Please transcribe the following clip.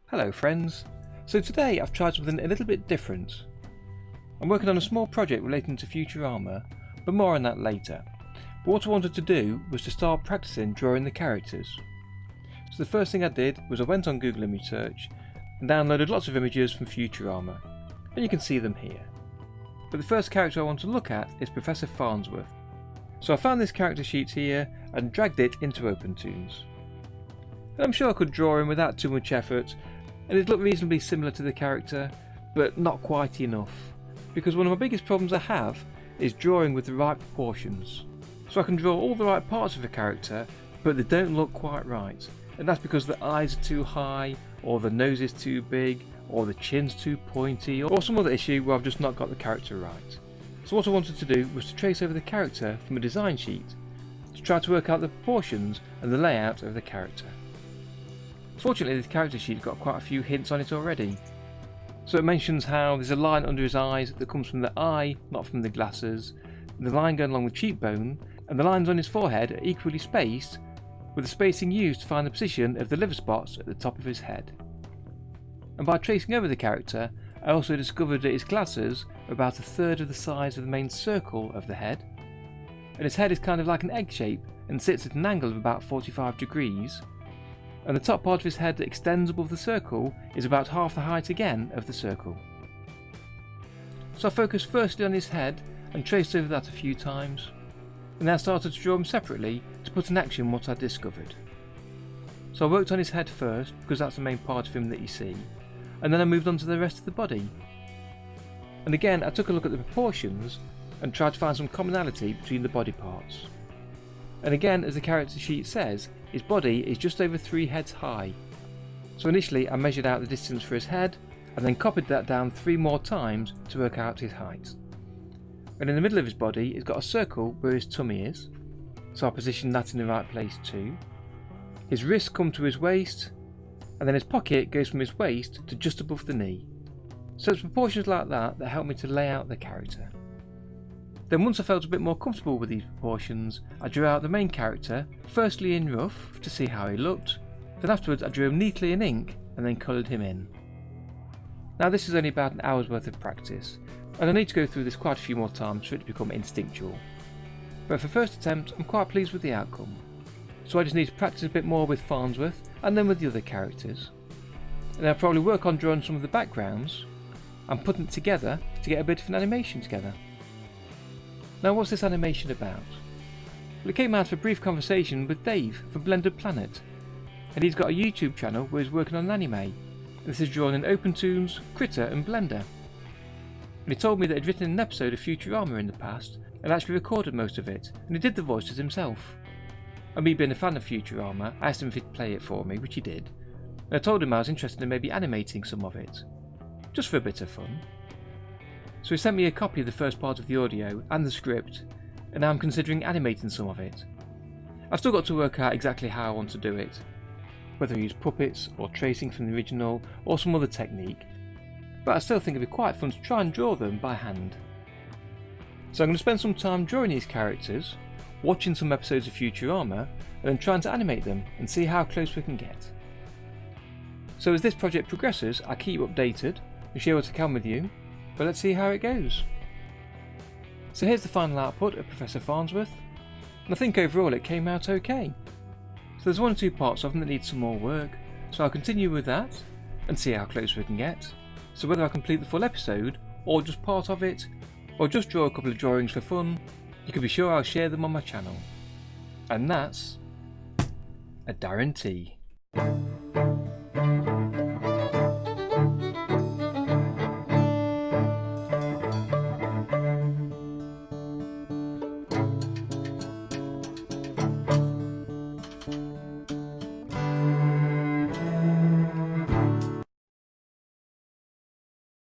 Hello friends, so today I've tried something a little bit different. I'm working on a small project relating to Futurama, but more on that later. But what I wanted to do was to start practicing drawing the characters. So the first thing I did was I went on Google Image Search and downloaded lots of images from Futurama, and you can see them here. But the first character I want to look at is Professor Farnsworth. So I found this character sheet here and dragged it into OpenToonz. And I'm sure I could draw him without too much effort, and it looked reasonably similar to the character, but not quite enough, because one of my biggest problems I have is drawing with the right proportions. So I can draw all the right parts of a character, but they don't look quite right, and that's because the eyes are too high, or the nose is too big, or the chin's too pointy, or some other issue where I've just not got the character right. So what I wanted to do was to trace over the character from a design sheet, to try to work out the proportions and the layout of the character. Fortunately, the character sheet got quite a few hints on it already. So it mentions how there's a line under his eyes that comes from the eye, not from the glasses, the line going along the cheekbone, and the lines on his forehead are equally spaced, with the spacing used to find the position of the liver spots at the top of his head. And by tracing over the character, I also discovered that his glasses are about a third of the size of the main circle of the head, and his head is kind of like an egg shape and sits at an angle of about 45 degrees, and the top part of his head that extends above the circle is about half the height again of the circle. So I focused firstly on his head and traced over that a few times, and then I started to draw him separately to put in action what I discovered. So I worked on his head first, because that's the main part of him that you see, and then I moved on to the rest of the body. And again I took a look at the proportions and tried to find some commonality between the body parts. And again, as the character sheet says, his body is just over 3 heads high. So initially I measured out the distance for his head, and then copied that down 3 more times to work out his height. And in the middle of his body he's got a circle where his tummy is, so I positioned that in the right place too. His wrists come to his waist, and then his pocket goes from his waist to just above the knee. So it's proportions like that that help me to lay out the character. Then once I felt a bit more comfortable with these proportions, I drew out the main character, firstly in rough to see how he looked, then afterwards I drew him neatly in ink and then coloured him in. Now this is only about an hour's worth of practice, and I need to go through this quite a few more times for it to become instinctual. But for first attempt I'm quite pleased with the outcome, so I just need to practice a bit more with Farnsworth and then with the other characters. And I'll probably work on drawing some of the backgrounds and putting it together to get a bit of an animation together. Now what's this animation about? Well, it came out of a brief conversation with Dave from Blended Planet, and he's got a YouTube channel where he's working on an anime, and this is drawn in OpenToonz, Critter and Blender. And he told me that he'd written an episode of Futurama in the past and actually recorded most of it, and he did the voices himself. And me being a fan of Futurama, I asked him if he'd play it for me, which he did, and I told him I was interested in maybe animating some of it, just for a bit of fun. So he sent me a copy of the first part of the audio and the script, and now I'm considering animating some of it. I've still got to work out exactly how I want to do it, whether I use puppets or tracing from the original or some other technique, but I still think it'd be quite fun to try and draw them by hand. So I'm going to spend some time drawing these characters, watching some episodes of Futurama, and then trying to animate them and see how close we can get. So as this project progresses, I'll keep you updated and share what I can with you, but let's see how it goes. So here's the final output of Professor Farnsworth, and I think overall it came out okay. So there's 1 or 2 parts of them that need some more work, so I'll continue with that and see how close we can get. So whether I complete the full episode, or just part of it, or just draw a couple of drawings for fun, you can be sure I'll share them on my channel. And that's a guarantee.